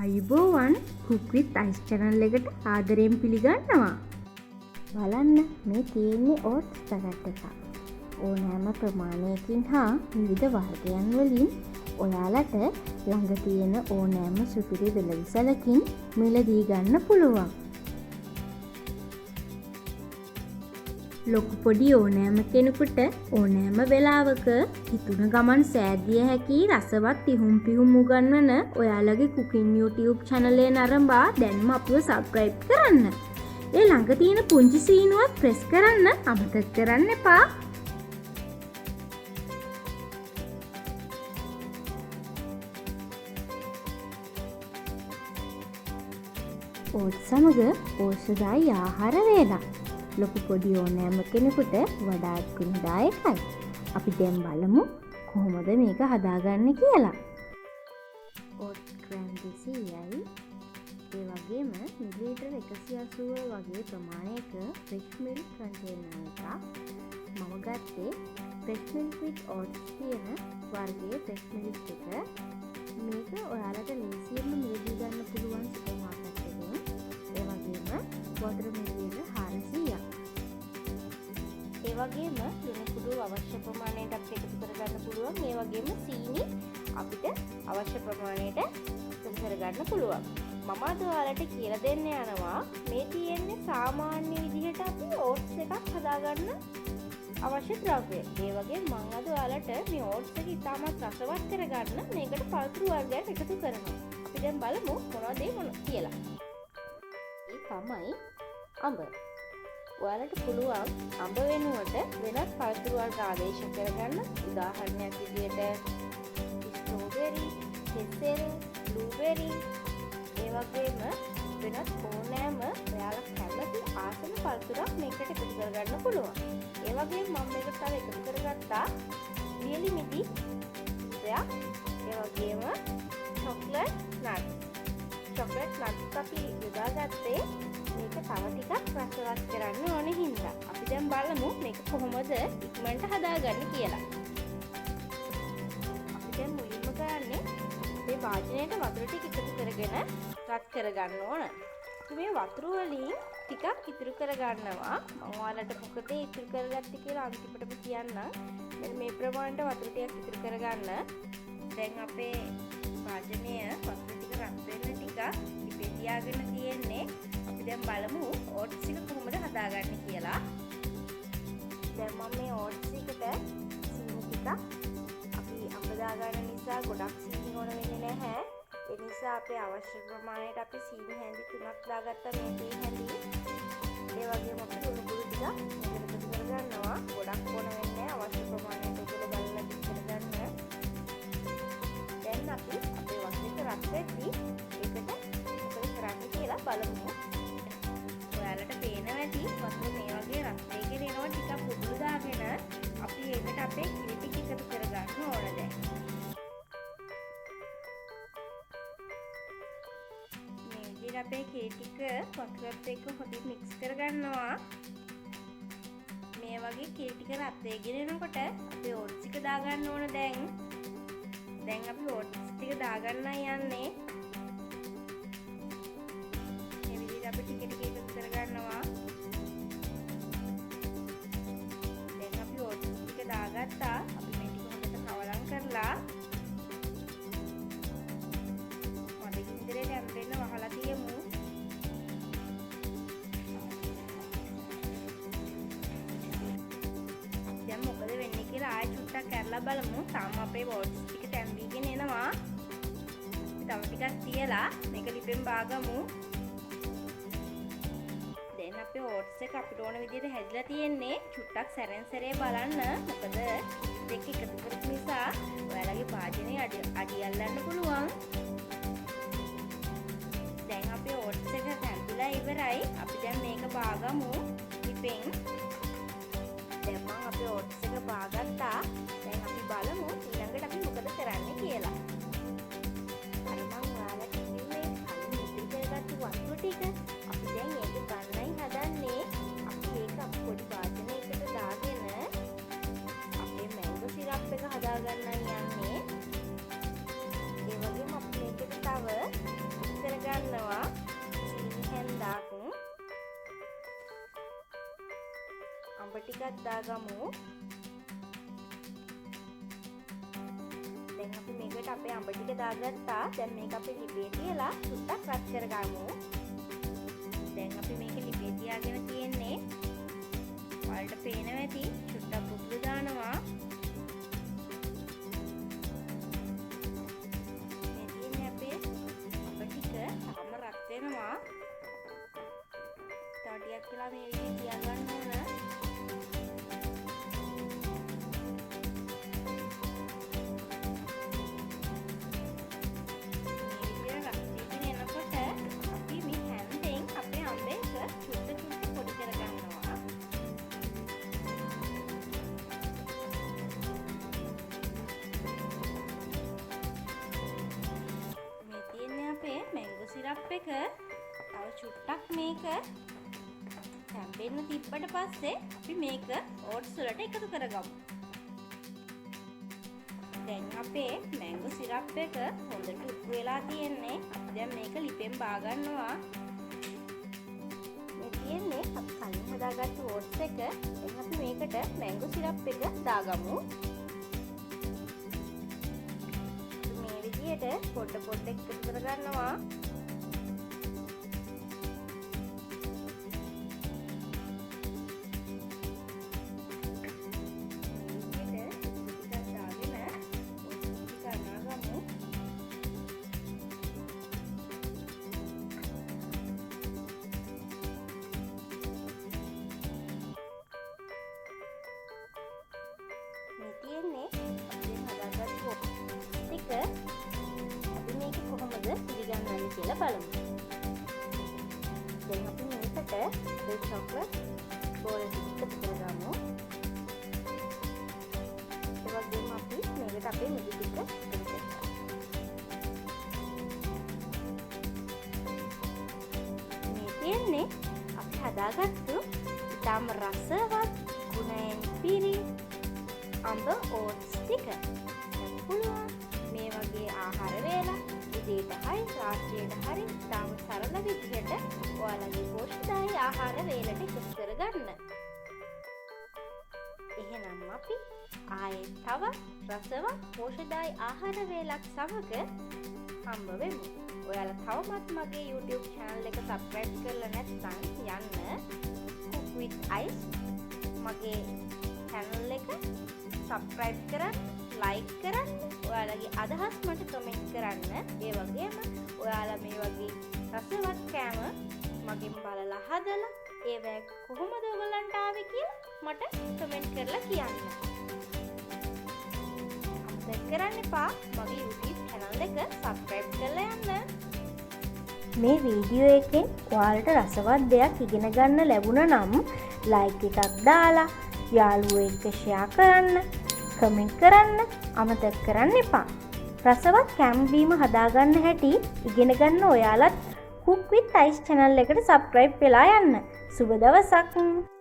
ආයුබෝවන් cook with ice channel එකට ආදරයෙන් පිළිගන්නවා. බලන්න මේ තියෙන්නේ oats පැකට් එකක්. ඕනෑම ප්‍රමාණයකින් හා විවිධ වර්ගයන් වලින් ඔයාලට ළඟ තියෙන ඕනෑම සුපිරි වෙළඳසැලකින් මිලදී ගන්න පුළුවන්. ලොකු පොඩි ඕනෑම කෙනෙකුට ඕනෑම වෙලාවක හිතුන ගමන් සෑදිය හැකි රසවත් තිහුම් පිහුම් උගන්වන ඔයාලගේ cooking YouTube channel එක නරඹා දැන්ම අපිව subscribe කරන්න. ඒ ළඟ තියෙන පුංචි සීනුවත් press කරන්න අමතක කරන්න එපා. oats සමග පෝෂ්‍යදායී ආහාර වේලා ලොකු පොඩි ඕනෑම කෙනෙකුට වඩාත් ගුණදායකයි. අපි දැන් බලමු කොහොමද මේක හදාගන්නේ කියලා. oats gram 200යි. ඒ වගේම මිලිලීටර් 180 වගේ ප්‍රමාණයක fresh milk container එකක්. මම ගත්තේ fresh milk with oats කියන වර්ගයේ fresh milk එක. මේක ඔයාලට ලේසියෙන්ම මිලදී ගන්න පුළුවන් සුපර් මාකට් එකකින්. ඒ වගේම වතුර මිලිලීටර් 400ක්. ඒ වගේම ලුණු කුඩු අවශ්‍ය ප්‍රමාණයට අපිට එකතු කරගන්න පුළුවන්. ඒ වගේම සීනි අපිට අවශ්‍ය ප්‍රමාණයට එකතු කරගන්න පුළුවන්. මම අද ඔයාලට කියලා දෙන්න යනවා මේ තියෙන්නේ සාමාන්‍ය විදිහට අපි oats එකක් හදාගන්න අවශ්‍ය ද්‍රව්‍ය. ඒ වගේම මම අද ඔයාලට මේ oats එක ඉතාමත් රසවත් කරගන්න මේකට පළතුරු වර්ගයක් එකතු කරනවා. අපි දැන් බලමු මොනවද කියලා. ඒ තමයි අඹ. ඔයාලට පුළුවන් අඹ වෙනුවට වෙනත් පළතුරු වර්ග ආදේශ කරගන්න. උදාහරණයක් විදිහට ස්ට්‍රෝබෙරි, කෙසෙල්, බ්ලූබෙරි, ඒ වගේම වෙනත් ඕනෑම ඔයාලා කැමති ආසන පළතුරක් මේකට එකතු කරගන්න පුළුවන්. ඒ වගේම මම මේකට තව එකතු කරගත්තා ලියලි මිටි දෙයක්. ඒ වගේම චොක්ලට් නට්. චොක්ලට් නට් අපි යොදාගත්තේ මේක තව ටිකක් රසවත් කරන්න ඕනේ හින්දා. අපි දැන් බලමු මේක කොහොමද ඉක්මනට හදාගන්නේ කියලා. අපි දැන් මුලින්ම කරන්නේ මේ වාජනයට වතුර ටික එකතු කරගෙන රත් කරගන්න ඕන. අපි මේ වතුර වලින් ටිකක් ඉතුරු කරගන්නවා. මම ඔයාලට මොකද ඉතුරු කරගත්තේ කියලා අන්තිමටම කියන්නම්. මෙන්න මේ ප්‍රමාණයට වතුර ටිකක් ඉතුරු කරගන්න. දැන් අපේ වාජනය වතුර ටික රත් වෙන්න ටිකක් ඉපේ තියාගෙන තියෙන්නේ. අපි දැන් බලමු oats එක කොහොමද හදාගන්නේ කියලා. දැන් මම මේ oats එකට සීනි ටිකක් අපි අඹ දාගන්න නිසා ගොඩක් සීනි ඕන වෙන්නේ නැහැ. ඒ නිසා අපේ අවශ්‍ය ප්‍රමාණයට අපි සීනි හැඳි 3ක් දාගත්තා මේ තේ හැඳි. ඒ වගේම අපි ලුණු කුඩු ටික මේකට එකතු කරගන්නවා. ගොඩක් ඕන වෙන්නේ නැහැ. අවශ්‍ය ප්‍රමාණයට ඔයගොල්ලෝ බලලා එකතු කරගන්න. දැන් අපි අපේ වතුර රත් වෙද්දී ඒකට මොකද කරන්නේ කියලා බලමු. ඔයාලට පේනවා ඇති වතුර මේ වගේ රත් වෙගෙන එනවා. ටිකක් පුඩු දාගෙන අපි ඒකට අපේ කිරි ටික එකතු කරගන්න ඕන දැන්. මේ විදිහට අපේ කිරි ටික වතුරත් එක්ක හොඳින් මික්ස් කරගන්නවා. මේ වගේ කිරි ටික රත් වෙගෙන එනකොට අපි oats ටික දාගන්න ඕන දැන්. දැන් අපි oats ටික දාගන්නයි යන්නේ. මේ විදිහට අපි ටික ටික එකතු කරගන්නවා. දැන් අපි oats ටික දාගත්තා. අපි මේ ටික හොඳට කවලම් කරලා මඩ ගින්දරේ ටැම්පරේචර් වහලා තියමු. දැන් මොකද වෙන්නේ කියලා ආයෙ චුට්ටක් කරලා බලමු. තාම අපේ oats ටික තැම්බීගෙන එනවා. තව ටිකක් තියලා මේක ලිපෙන් බාගමු. දැන් අපේ oats එක අපිට ඕන විදිහට හැදිලා තියෙන්නේ. චුට්ටක් සැරෙන් සැරේ බලන්න. මොකද දෙක එකතු කරපු නිසා ඔයාලගේ වාජනේ අඩි අල්ලන්න පුළුවන්. දැන් අපේ oats එක තැම්බිලා ඉවරයි. අපි දැන් මේක බාගමු ලිපෙන්. දැන් මම අපේ oats එක බාගත්තා. දැන් අපි බලමු ඊළඟට අපි මොකද කරන්නේ කියලා. අර මම ඔයාලට කිව්වේ කලින් ඉතිරි කරගත්තු වතුර ටික අපි දැන් ඒක ගන්නයි හදන්නේ. අපි ඒක පොඩි වාජනයකට දාගෙන අපේ මැංගෝ සිරප් එක හදාගන්නයි යන්නේ. ඒ වගේම අපි මේකට තව අඹ ටිකක් දාගමු. දැන් අපි මේකට අපේ අඹ ටික දාගත්තා. දැන් මේක අපි ලිපේ තියලා සුට්ටක් රත් කරගමු. දැන් අපි මේක ලිපේ තියාගෙන තියෙන්නේ. ඔයාලට පේනවා ඇති සුට්ටක් පුපුරු දානවා. මේ තියෙන්නේ අපේ අඹ ටික තාම රත් වෙනවා. තව ටිකක් වෙලා මේ විදිහට තියාගන්න ඕන. මැංගෝ සිරප් එක තව චුට්ටක් මේක තැම්බෙන්න තිබ්බට පස්සේ අපි මේක ඕට්ස් වලට එකතු කරගමු. දැන් අපේ මැංගෝ සිරප් එක හොඳට උක්කු වෙලා තියෙන්නේ. අපි දැන් මේක ලිපෙන් බා ගන්නවා. මේ තියෙන්නේ අපි කලින් හදාගත්තු ඕට්ස් එක. දැන් අපි මේකට මැංගෝ සිරප් එක දාගමු. පොඩ පොඩ එකතු කරගන්නවා. මේ තියෙන්නේ අපි හදාගත්තු ටික. මේක කොහොමද පිළිගන්නන්නේ කියලා බලමු. දැන් අපි මේකට ඩාර්ක් චොක්ලට් බෝල් එකක් එකතු කරගමු. ඒ වගේම අපි මේකට අපේ මිදි ටික එකතු කරගමු. මේ තියෙන්නේ අපි හදාගත්තු ඉතාම රසවත් ගුණයෙන් පිරි අඹ ඕට්ස් ටික. පුළුවන් මේ වගේ ආහාර වේලා උදේට හරි රාත්‍රියට හරි තාම සරල විදිහට ඔයාලගේ පෝෂ්‍යදායී ආහාර වේලට එකතු කරගන්න. එහෙනම් අපි ආයේ තව රසවත් පෝෂ්‍යදායී ආහාර වේලක් සමග හම්බ වෙමු. ඔයාලා තවමත් මගේ YouTube channel එක subscribe කරලා නැත්නම් යන්න cook with ice මගේ channel එක subscribe කරන්න, like කරන්න, ඔයාලගේ අදහස් මට කමෙන්ට් කරන්න. ඒ වගේම ඔයාලා මේ වගේ රසවත් කෑම මගෙන් බලලා හදලා ඒවැ කොහොමද ඔයගලන්ට ආවේ කියලා මට කමෙන්ට් කරලා කියන්න. අමතක කරන්න එපා මගේ YouTube channel එක subscribe කරලා යන්න. මේ වීඩියෝ එකෙන් ඔයාලට රසවත් දෙයක් ඉගෙන ගන්න ලැබුණා නම් like එකක් දාලා යාළුවෝ එක්ක share කරන්න, කමෙන්ට් කරන්න අමතක කරන්න එපා. රසවත් කෑම බීම හදාගන්න හැටි ඉගෙන ගන්න ඔයාලත් cook with ice channel එකට subscribe වෙලා යන්න. සුබ දවසක්.